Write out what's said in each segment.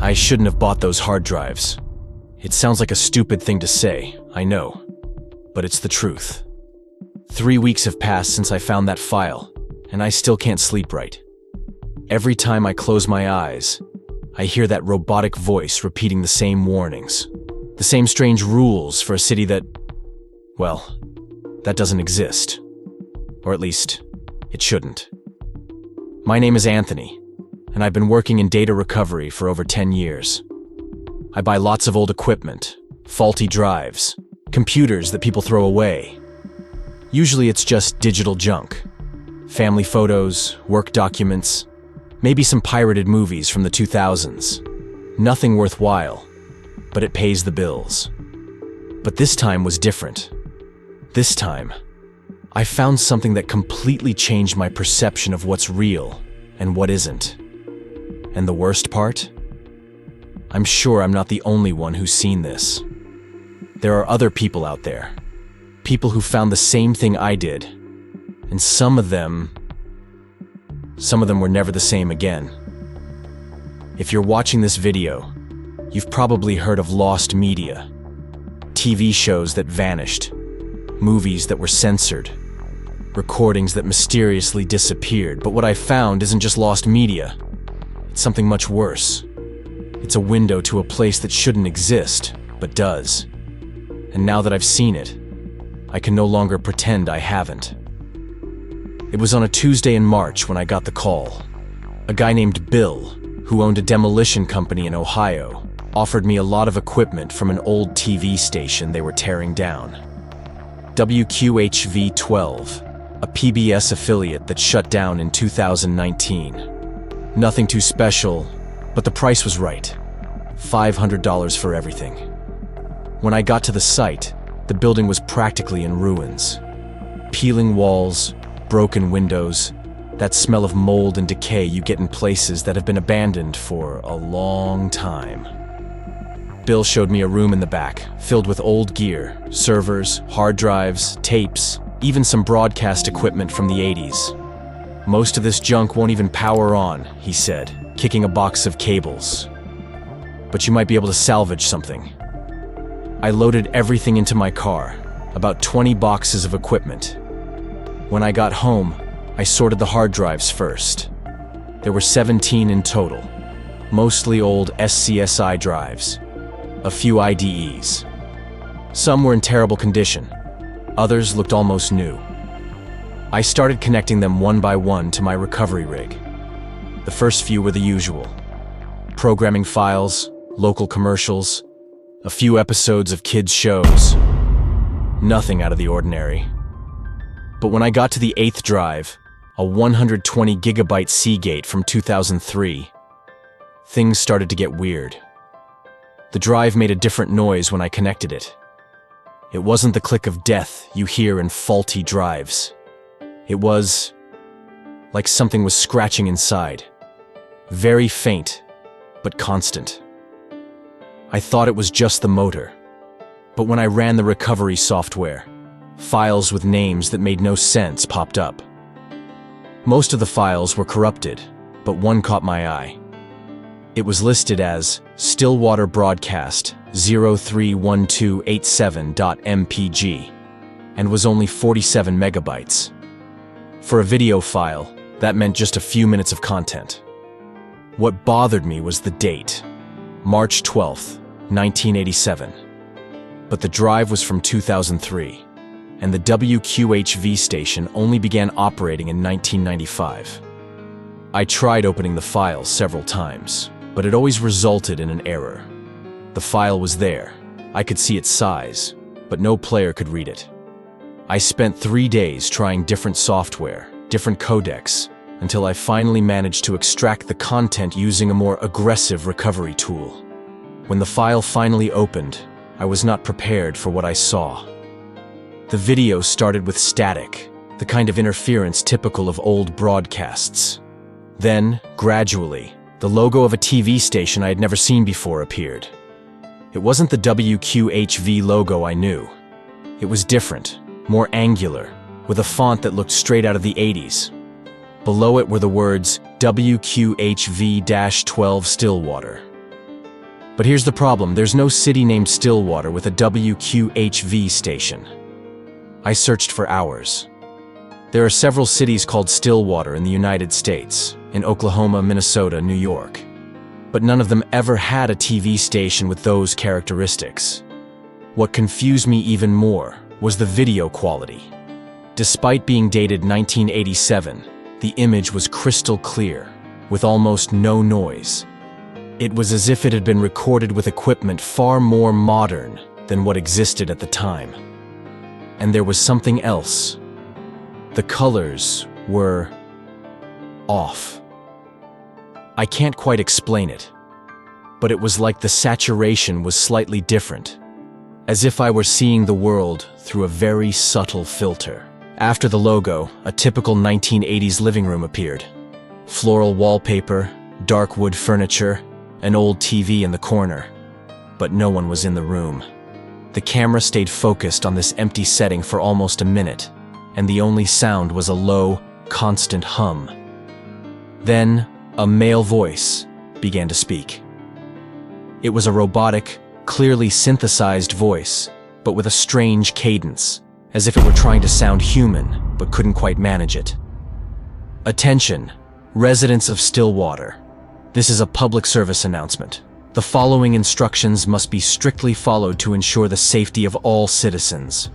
I shouldn't have bought those hard drives. It sounds like a stupid thing to say, I know, but it's the truth. 3 weeks have passed since I found that file, and I still can't sleep right. Every time I close my eyes, I hear that robotic voice repeating the same warnings, the same strange rules for a city that, well, that doesn't exist. Or at least, it shouldn't. My name is Anthony, and I've been working in data recovery for over 10 years. I buy lots of old equipment, faulty drives, computers that people throw away. Usually it's just digital junk. Family photos, work documents, maybe some pirated movies from the 2000s. Nothing worthwhile, but it pays the bills. But this time was different. This time, I found something that completely changed my perception of what's real and what isn't. And the worst part? I'm sure I'm not the only one who's seen this. There are other people out there. People who found the same thing I did. And some of them were never the same again. If you're watching this video, you've probably heard of lost media. TV shows that vanished. Movies that were censored. Recordings that mysteriously disappeared. But what I found isn't just lost media. It's something much worse. It's a window to a place that shouldn't exist, but does. And now that I've seen it, I can no longer pretend I haven't. It was on a Tuesday in March when I got the call. A guy named Bill, who owned a demolition company in Ohio, offered me a lot of equipment from an old TV station they were tearing down. WQHV-12, a PBS affiliate that shut down in 2019. Nothing too special, but the price was right. $500 for everything. When I got to the site, the building was practically in ruins. Peeling walls, broken windows, that smell of mold and decay you get in places that have been abandoned for a long time. Bill showed me a room in the back, filled with old gear, servers, hard drives, tapes, even some broadcast equipment from the 80s. Most of this junk won't even power on, he said, kicking a box of cables. But you might be able to salvage something. I loaded everything into my car, about 20 boxes of equipment. When I got home, I sorted the hard drives first. There were 17 in total, mostly old SCSI drives, a few IDEs. Some were in terrible condition, others looked almost new. I started connecting them one by one to my recovery rig. The first few were the usual. Programming files, local commercials, a few episodes of kids' shows. Nothing out of the ordinary. But when I got to the 8th drive, a 120 gigabyte Seagate from 2003, things started to get weird. The drive made a different noise when I connected it. It wasn't the click of death you hear in faulty drives. It was like something was scratching inside. Very faint, but constant. I thought it was just the motor. But when I ran the recovery software, files with names that made no sense popped up. Most of the files were corrupted, but one caught my eye. It was listed as Stillwater Broadcast 031287.mpg and was only 47 megabytes. For a video file, that meant just a few minutes of content. What bothered me was the date, March 12th, 1987. But the drive was from 2003, and the WQHV station only began operating in 1995. I tried opening the file several times, but it always resulted in an error. The file was there, I could see its size, but no player could read it. I spent 3 days trying different software, different codecs, until I finally managed to extract the content using a more aggressive recovery tool. When the file finally opened, I was not prepared for what I saw. The video started with static, the kind of interference typical of old broadcasts. Then, gradually, the logo of a TV station I had never seen before appeared. It wasn't the WQHV logo I knew. It was different, more angular, with a font that looked straight out of the 80s. Below it were the words WQHV-12 Stillwater. But here's the problem, there's no city named Stillwater with a WQHV station. I searched for hours. There are several cities called Stillwater in the United States, in Oklahoma, Minnesota, New York. But none of them ever had a TV station with those characteristics. What confused me even more was the video quality. Despite being dated 1987, the image was crystal clear, with almost no noise. It was as if it had been recorded with equipment far more modern than what existed at the time. And there was something else. The colors were off. I can't quite explain it, but it was like the saturation was slightly different, as if I were seeing the world through a very subtle filter. After the logo, a typical 1980s living room appeared. Floral wallpaper, dark wood furniture, an old TV in the corner. But no one was in the room. The camera stayed focused on this empty setting for almost a minute, and the only sound was a low, constant hum. Then, a male voice began to speak. It was a robotic, clearly synthesized voice, but with a strange cadence, as if it were trying to sound human, but couldn't quite manage it. Attention, residents of Stillwater. This is a public service announcement. The following instructions must be strictly followed to ensure the safety of all citizens.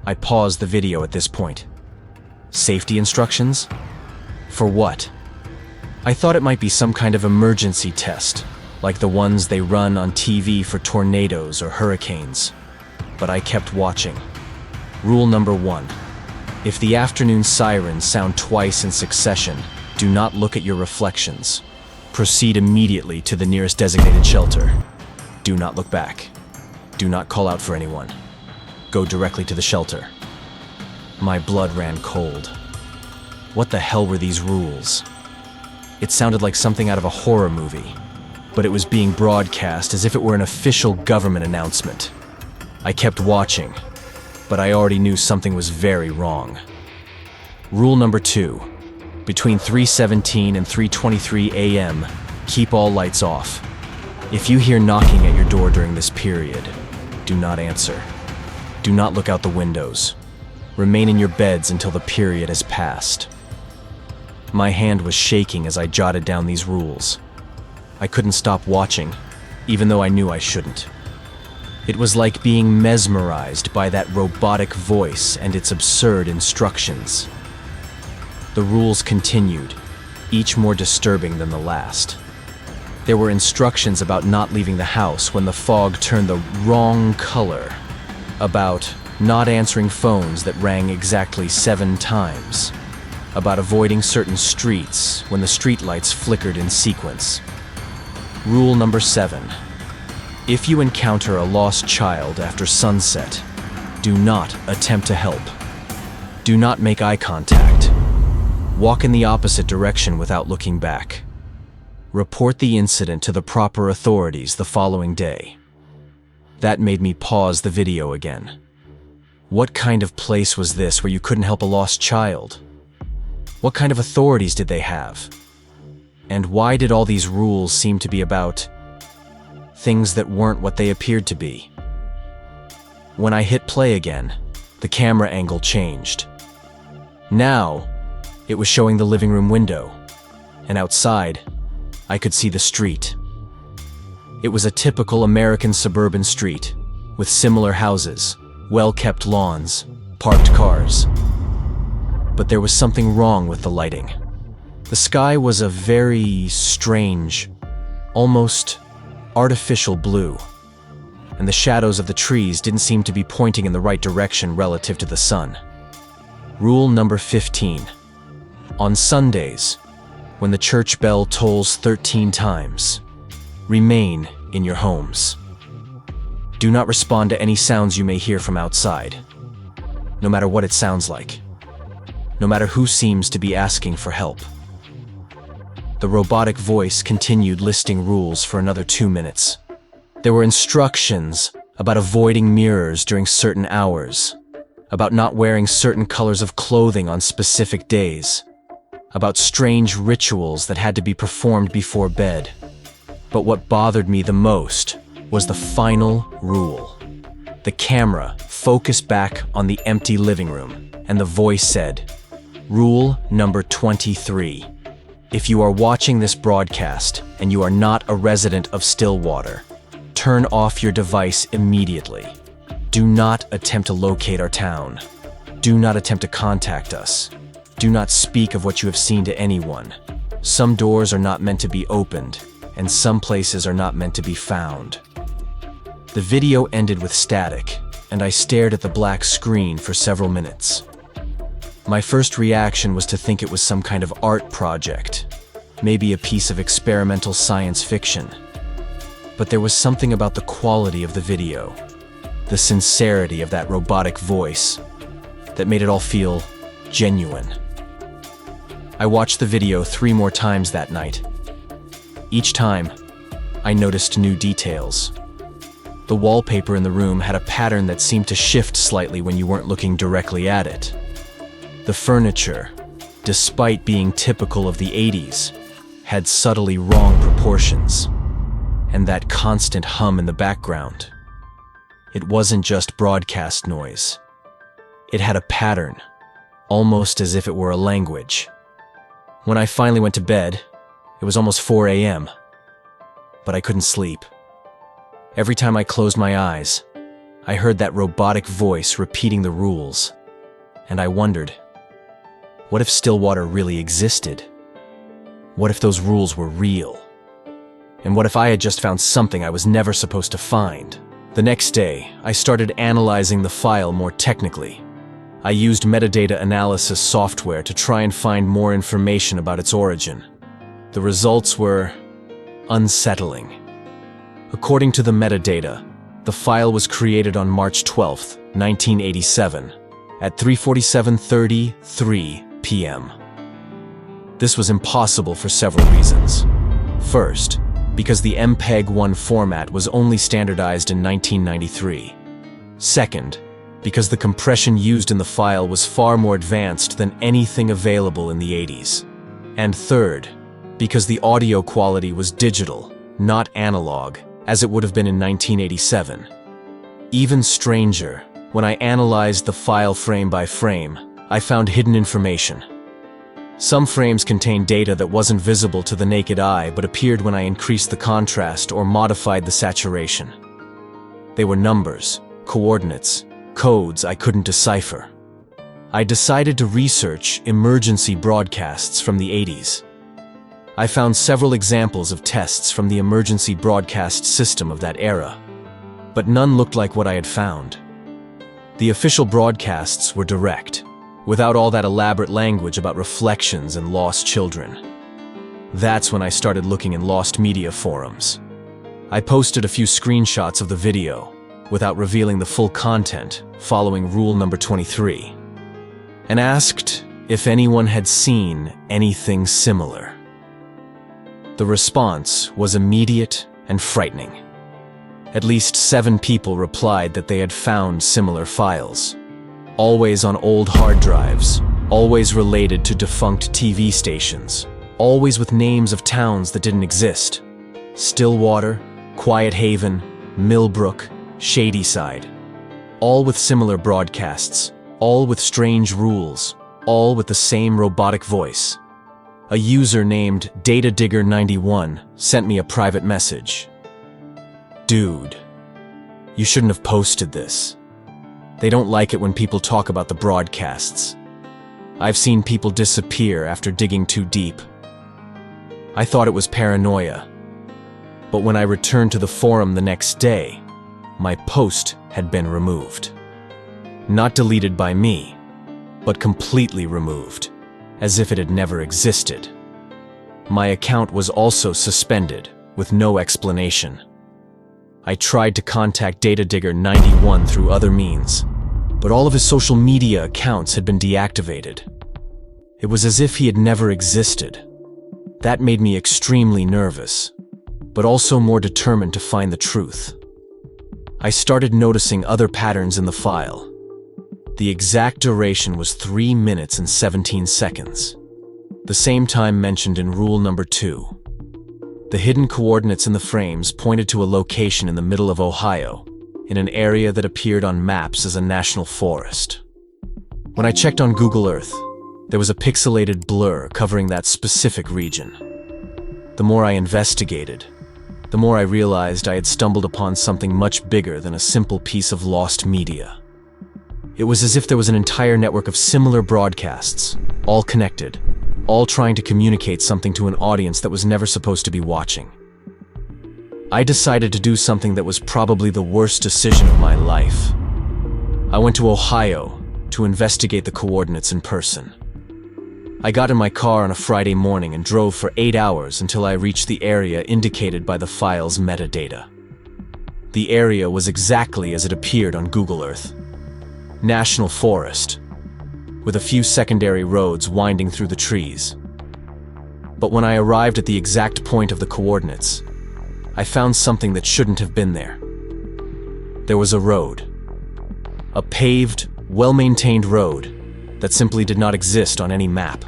I paused the video at this point. Safety instructions? For what? I thought it might be some kind of emergency test, like the ones they run on TV for tornadoes or hurricanes. But I kept watching. Rule number 1. If the afternoon sirens sound twice in succession, do not look at your reflections. Proceed immediately to the nearest designated shelter. Do not look back. Do not call out for anyone. Go directly to the shelter. My blood ran cold. What the hell were these rules? It sounded like something out of a horror movie, but it was being broadcast as if it were an official government announcement. I kept watching, but I already knew something was very wrong. Rule number 2. Between 3:17 and 3:23 a.m., keep all lights off. If you hear knocking at your door during this period, do not answer. Do not look out the windows. Remain in your beds until the period has passed. My hand was shaking as I jotted down these rules. I couldn't stop watching, even though I knew I shouldn't. It was like being mesmerized by that robotic voice and its absurd instructions. The rules continued, each more disturbing than the last. There were instructions about not leaving the house when the fog turned the wrong color, about not answering phones that rang exactly 7 times, about avoiding certain streets when the streetlights flickered in sequence. Rule number 7. If you encounter a lost child after sunset, do not attempt to help. Do not make eye contact. Walk in the opposite direction without looking back. Report the incident to the proper authorities the following day. That made me pause the video again. What kind of place was this where you couldn't help a lost child? What kind of authorities did they have? And why did all these rules seem to be about things that weren't what they appeared to be? When I hit play again, the camera angle changed. Now, it was showing the living room window, and outside, I could see the street. It was a typical American suburban street, with similar houses, well-kept lawns, parked cars. But there was something wrong with the lighting. The sky was a very strange, almost artificial blue, and the shadows of the trees didn't seem to be pointing in the right direction relative to the sun. Rule number 15. On Sundays, when the church bell tolls 13 times, remain in your homes. Do not respond to any sounds you may hear from outside, no matter what it sounds like, no matter who seems to be asking for help. The robotic voice continued listing rules for another 2 minutes. There were instructions about avoiding mirrors during certain hours, about not wearing certain colors of clothing on specific days, about strange rituals that had to be performed before bed. But what bothered me the most was the final rule. The camera focused back on the empty living room, and the voice said, "Rule number 23. If you are watching this broadcast and you are not a resident of Stillwater, turn off your device immediately. Do not attempt to locate our town. Do not attempt to contact us. Do not speak of what you have seen to anyone. Some doors are not meant to be opened, and some places are not meant to be found." The video ended with static, and I stared at the black screen for several minutes. My first reaction was to think it was some kind of art project, maybe a piece of experimental science fiction. But there was something about the quality of the video, the sincerity of that robotic voice, that made it all feel genuine. I watched the video 3 more times that night. Each time, I noticed new details. The wallpaper in the room had a pattern that seemed to shift slightly when you weren't looking directly at it. The furniture, despite being typical of the 80s, had subtly wrong proportions, and that constant hum in the background. It wasn't just broadcast noise. It had a pattern, almost as if it were a language. When I finally went to bed, it was almost 4 a.m., but I couldn't sleep. Every time I closed my eyes, I heard that robotic voice repeating the rules, and I wondered, what if Stillwater really existed? What if those rules were real? And what if I had just found something I was never supposed to find? The next day, I started analyzing the file more technically. I used metadata analysis software to try and find more information about its origin. The results were unsettling. According to the metadata, the file was created on March 12, 1987, at 3:47:33 p.m. This was impossible for several reasons. First, because the MPEG-1 format was only standardized in 1993. Second, because the compression used in the file was far more advanced than anything available in the 80s. And third, because the audio quality was digital, not analog, as it would have been in 1987. Even stranger, when I analyzed the file frame by frame, I found hidden information. Some frames contained data that wasn't visible to the naked eye but appeared when I increased the contrast or modified the saturation. They were numbers, coordinates, codes I couldn't decipher. I decided to research emergency broadcasts from the 80s. I found several examples of tests from the emergency broadcast system of that era, but none looked like what I had found. The official broadcasts were direct, without all that elaborate language about reflections and lost children. That's when I started looking in lost media forums. I posted a few screenshots of the video, without revealing the full content, following rule number 23, and asked if anyone had seen anything similar. The response was immediate and frightening. At least 7 people replied that they had found similar files, always on old hard drives, always related to defunct TV stations, always with names of towns that didn't exist. Stillwater, Quiet Haven, Millbrook, Shadyside. All with similar broadcasts, all with strange rules, all with the same robotic voice. A user named DataDigger91 sent me a private message. "Dude, you shouldn't have posted this. They don't like it when people talk about the broadcasts. I've seen people disappear after digging too deep." I thought it was paranoia. But when I returned to the forum the next day, my post had been removed. Not deleted by me, but completely removed, as if it had never existed. My account was also suspended, with no explanation. I tried to contact DataDigger91 through other means, but all of his social media accounts had been deactivated. It was as if he had never existed. That made me extremely nervous, but also more determined to find the truth. I started noticing other patterns in the file. The exact duration was 3 minutes and 17 seconds, the same time mentioned in rule number 2. The hidden coordinates in the frames pointed to a location in the middle of Ohio, in an area that appeared on maps as a national forest. When I checked on Google Earth, there was a pixelated blur covering that specific region. The more I investigated, the more I realized I had stumbled upon something much bigger than a simple piece of lost media. It was as if there was an entire network of similar broadcasts, all connected, all trying to communicate something to an audience that was never supposed to be watching. I decided to do something that was probably the worst decision of my life. I went to Ohio to investigate the coordinates in person. I got in my car on a Friday morning and drove for 8 hours until I reached the area indicated by the file's metadata. The area was exactly as it appeared on Google Earth. National forest, with a few secondary roads winding through the trees. But when I arrived at the exact point of the coordinates, I found something that shouldn't have been there. There was a road. A paved, well-maintained road that simply did not exist on any map.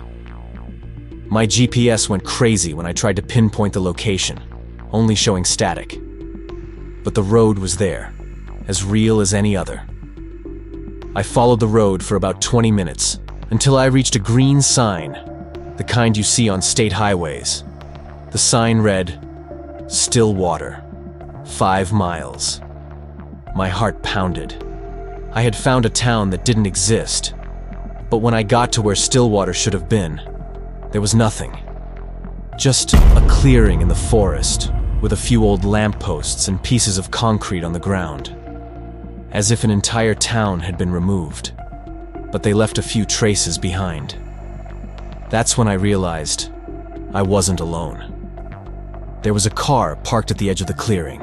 My GPS went crazy when I tried to pinpoint the location, only showing static. But the road was there, as real as any other. I followed the road for about 20 minutes until I reached a green sign, the kind you see on state highways. The sign read, "Stillwater, 5 miles." My heart pounded. I had found a town that didn't exist, but when I got to where Stillwater should have been, there was nothing. Just a clearing in the forest with a few old lampposts and pieces of concrete on the ground, as if an entire town had been removed, but they left a few traces behind. That's when I realized I wasn't alone. There was a car parked at the edge of the clearing,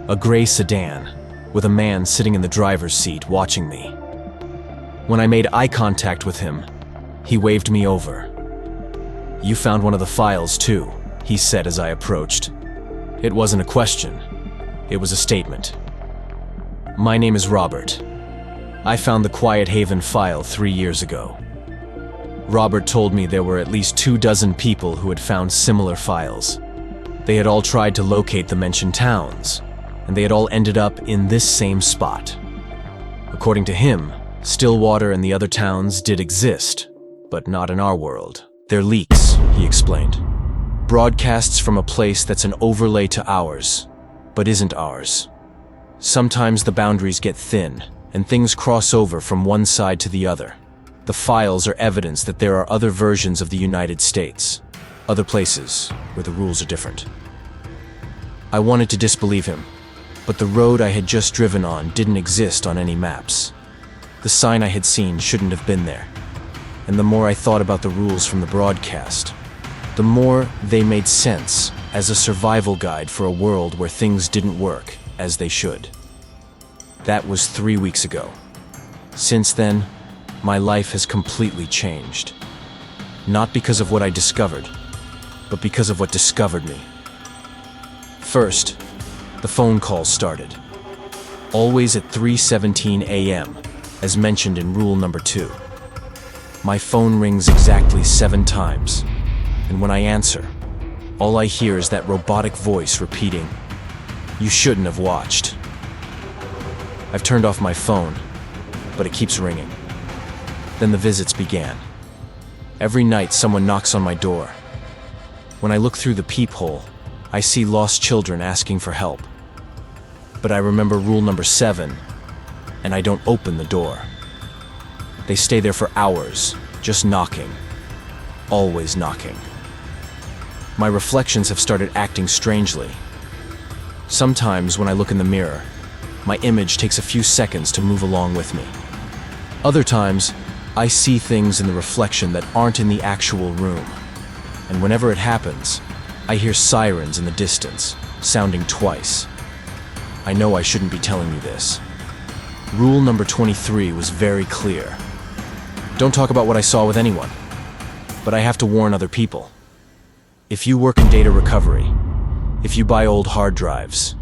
a gray sedan, with a man sitting in the driver's seat watching me. When I made eye contact with him, he waved me over. "You found one of the files too," he said as I approached. It wasn't a question, it was a statement. "My name is Robert. I found the Quiet Haven file 3 years ago." Robert told me there were at least 24 people who had found similar files. They had all tried to locate the mentioned towns, and they had all ended up in this same spot. According to him, Stillwater and the other towns did exist, but not in our world. They're leaks, he explained. Broadcasts from a place that's an overlay to ours, but isn't ours. Sometimes the boundaries get thin, and things cross over from one side to the other. The files are evidence that there are other versions of the United States, other places where the rules are different. I wanted to disbelieve him, but the road I had just driven on didn't exist on any maps. The sign I had seen shouldn't have been there. And the more I thought about the rules from the broadcast, the more they made sense as a survival guide for a world where things didn't work as they should. That was 3 weeks ago. Since then, my life has completely changed. Not because of what I discovered, but because of what discovered me. First, the phone calls started. Always at 3:17 a.m., as mentioned in rule number 2. My phone rings exactly 7 times, and when I answer, all I hear is that robotic voice repeating, "You shouldn't have watched." I've turned off my phone, but it keeps ringing. Then the visits began. Every night someone knocks on my door. When I look through the peephole, I see lost children asking for help. But I remember rule number 7, and I don't open the door. They stay there for hours, just knocking. Always knocking. My reflections have started acting strangely. Sometimes when I look in the mirror, my image takes a few seconds to move along with me. Other times, I see things in the reflection that aren't in the actual room. And whenever it happens, I hear sirens in the distance, sounding twice. I know I shouldn't be telling you this. Rule number 23 was very clear. Don't talk about what I saw with anyone. But I have to warn other people. If you work in data recovery, if you buy old hard drives,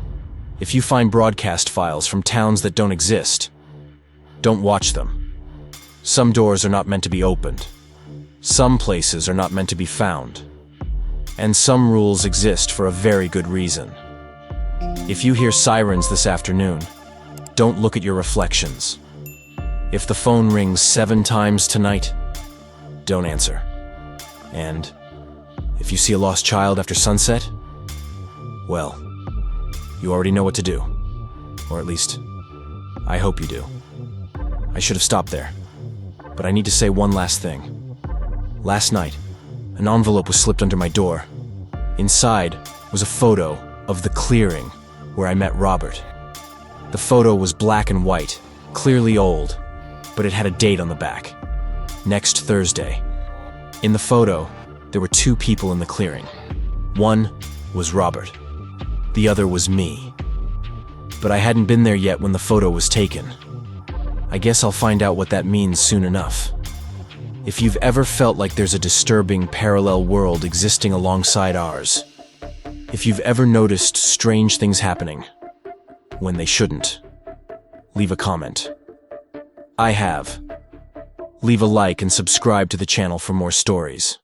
if you find broadcast files from towns that don't exist, don't watch them. Some doors are not meant to be opened. Some places are not meant to be found. And some rules exist for a very good reason. If you hear sirens this afternoon, don't look at your reflections. If the phone rings 7 times tonight, don't answer. And if you see a lost child after sunset, well, you already know what to do. Or at least, I hope you do. I should have stopped there, but I need to say one last thing. Last night, an envelope was slipped under my door. Inside was a photo of the clearing where I met Robert. The photo was black and white, clearly old, but it had a date on the back. Next Thursday. In the photo, there were 2 people in the clearing. One was Robert. The other was me. But I hadn't been there yet when the photo was taken. I guess I'll find out what that means soon enough. If you've ever felt like there's a disturbing parallel world existing alongside ours, if you've ever noticed strange things happening when they shouldn't, leave a comment. I have. Leave a like and subscribe to the channel for more stories.